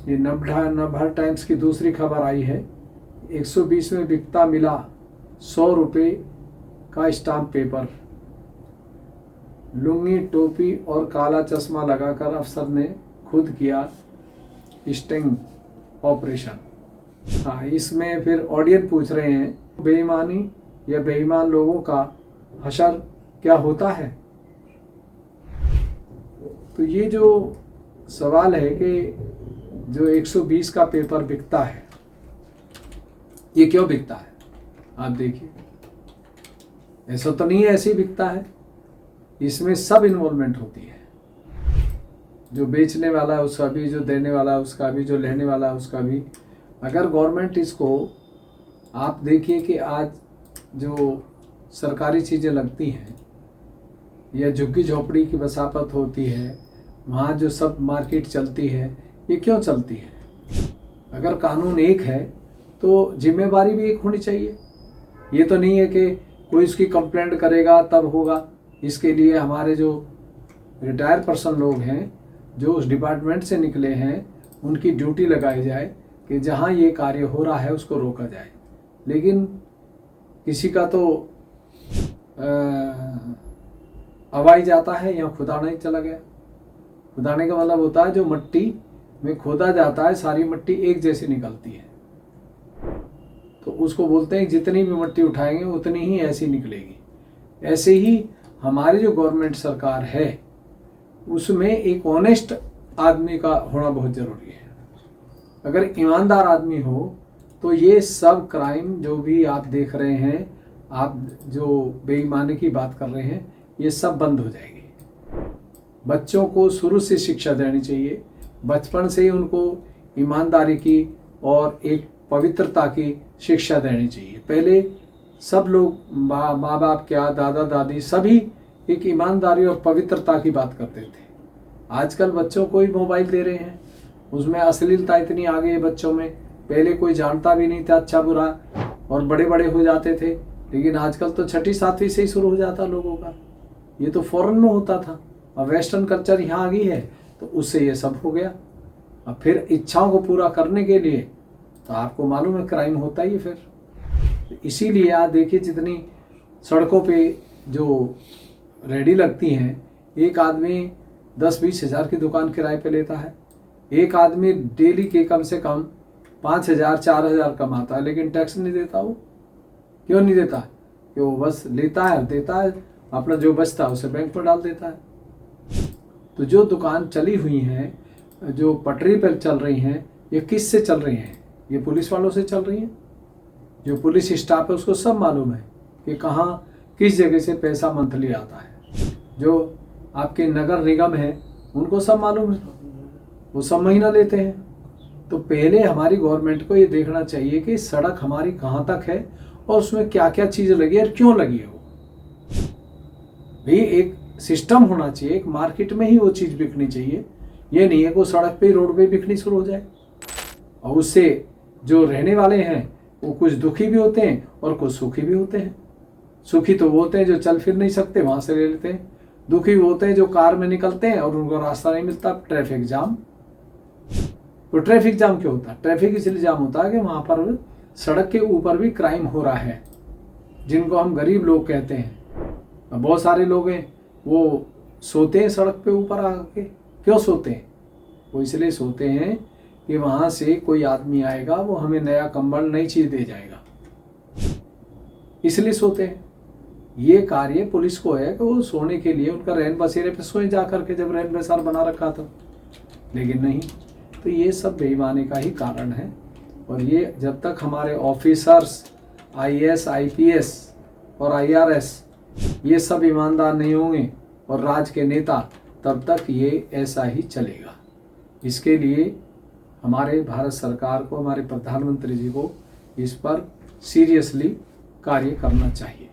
ये नवभारत टाइम्स की दूसरी खबर आई है। 120 में बिकता मिला 100 रुपये का स्टाम्प पेपर। लुंगी, टोपी और काला चश्मा लगाकर अफसर ने खुद किया स्टिंग ऑपरेशन। हाँ, इसमें फिर ऑडियंस पूछ रहे हैं बेईमानी या बेईमान लोगों का हशर क्या होता है। तो ये जो सवाल है कि जो 120 का पेपर बिकता है, ये क्यों बिकता है? आप देखिए, ऐसा तो नहीं है ऐसे ही बिकता है। इसमें सब इन्वॉल्वमेंट होती है, जो बेचने वाला है उसका भी, जो देने वाला है उसका भी, जो लेने वाला है उसका भी। अगर गवर्नमेंट इसको, आप देखिए कि आज जो सरकारी चीज़ें लगती हैं या झुग्गी झोपड़ी की बसावट होती है, वहाँ जो सब मार्केट चलती है, ये क्यों चलती है? अगर कानून एक है तो जिम्मेवारी भी एक होनी चाहिए। ये तो नहीं है कि कोई इसकी कंप्लेंट करेगा तब होगा। इसके लिए हमारे जो रिटायर पर्सन लोग हैं, जो उस डिपार्टमेंट से निकले हैं, उनकी ड्यूटी लगाई जाए कि जहाँ ये कार्य हो रहा है उसको रोका जाए। लेकिन किसी का तो हवाई जाता है, यहाँ खुदाने चला गया। खुदाने का मतलब होता है जो मट्टी में खोदा जाता है, सारी मट्टी एक जैसी निकलती है, तो उसको बोलते हैं जितनी भी मट्टी उठाएंगे उतनी ही ऐसी निकलेगी। ऐसे ही हमारी जो गवर्नमेंट सरकार है, उसमें एक ऑनेस्ट आदमी का होना बहुत ज़रूरी है। अगर ईमानदार आदमी हो तो ये सब क्राइम जो भी आप देख रहे हैं, आप जो बेईमानी की बात कर रहे हैं, ये सब बंद हो जाएगी। बच्चों को शुरू से शिक्षा देनी चाहिए, बचपन से ही उनको ईमानदारी की और एक पवित्रता की शिक्षा देनी चाहिए। पहले सब लोग माँ बाप क्या, दादा दादी सभी एक ईमानदारी और पवित्रता की बात करते थे। आजकल बच्चों को ही मोबाइल दे रहे हैं, उसमें अश्लीलता इतनी आ गई है बच्चों में। पहले कोई जानता भी नहीं था अच्छा बुरा, और बड़े बड़े हो जाते थे, लेकिन आजकल तो 6ठी 7वीं से ही शुरू हो जाता लोगों का। ये तो फॉरेन में होता था, अब वेस्टर्न कल्चर यहाँ आ गई है तो उससे ये सब हो गया। अब फिर इच्छाओं को पूरा करने के लिए तो आपको मालूम है क्राइम होता ही है फिर। इसीलिए आप देखिए, जितनी सड़कों पे जो रेडी लगती हैं, एक आदमी 10-20 हज़ार की दुकान किराए पे लेता है। एक आदमी डेली के कम से कम 5,000-4,000 कमाता है, लेकिन टैक्स नहीं देता। वो क्यों नहीं देता? कि वो बस लेता है, देता है, अपना जो बचता है उसे बैंक में डाल देता है। तो जो दुकान चली हुई हैं, जो पटरी पर चल रही हैं, ये किस से चल रही हैं? ये पुलिस वालों से चल रही हैं। जो पुलिस स्टाफ है उसको सब मालूम है कि कहाँ किस जगह से पैसा मंथली आता है। जो आपके नगर निगम है उनको सब मालूम है, वो सब महीना लेते हैं। तो पहले हमारी गवर्नमेंट को ये देखना चाहिए कि सड़क हमारी कहाँ तक है और उसमें क्या क्या चीज़ें लगी है और क्यों लगी है। वो भी एक सिस्टम होना चाहिए, एक मार्केट में ही वो चीज़ बिकनी चाहिए। ये नहीं है कि सड़क पे रोड पे बिकनी शुरू हो जाए, और उससे जो रहने वाले हैं वो कुछ दुखी भी होते हैं और कुछ सुखी भी होते हैं। सुखी तो वो होते हैं जो चल फिर नहीं सकते, वहाँ से ले लेते हैं। दुखी होते हैं जो कार में निकलते हैं और उनको रास्ता नहीं मिलता, ट्रैफिक जाम। तो ट्रैफिक जाम क्यों होता है? ट्रैफिक इसलिए जाम होता है कि वहाँ पर सड़क के ऊपर भी क्राइम हो रहा है, जिनको हम गरीब लोग कहते हैं। बहुत सारे लोग हैं वो सोते हैं सड़क पे ऊपर आके। क्यों सोते हैं? वो इसलिए सोते हैं कि वहाँ से कोई आदमी आएगा, वो हमें नया कंबल, नई चीज़ दे जाएगा, इसलिए सोते हैं। ये कार्य पुलिस को है कि वो सोने के लिए उनका रैन बसेरे पे सोए जा करके, जब रैन बसेरा बना रखा था। लेकिन नहीं, तो ये सब बेईमानी का ही कारण है। और ये जब तक हमारे ऑफिसर्स IAS, IPS और IRS ये सब ईमानदार नहीं होंगे और राज के नेता, तब तक ये ऐसा ही चलेगा। इसके लिए हमारे भारत सरकार को, हमारे प्रधानमंत्री जी को इस पर सीरियसली कार्य करना चाहिए।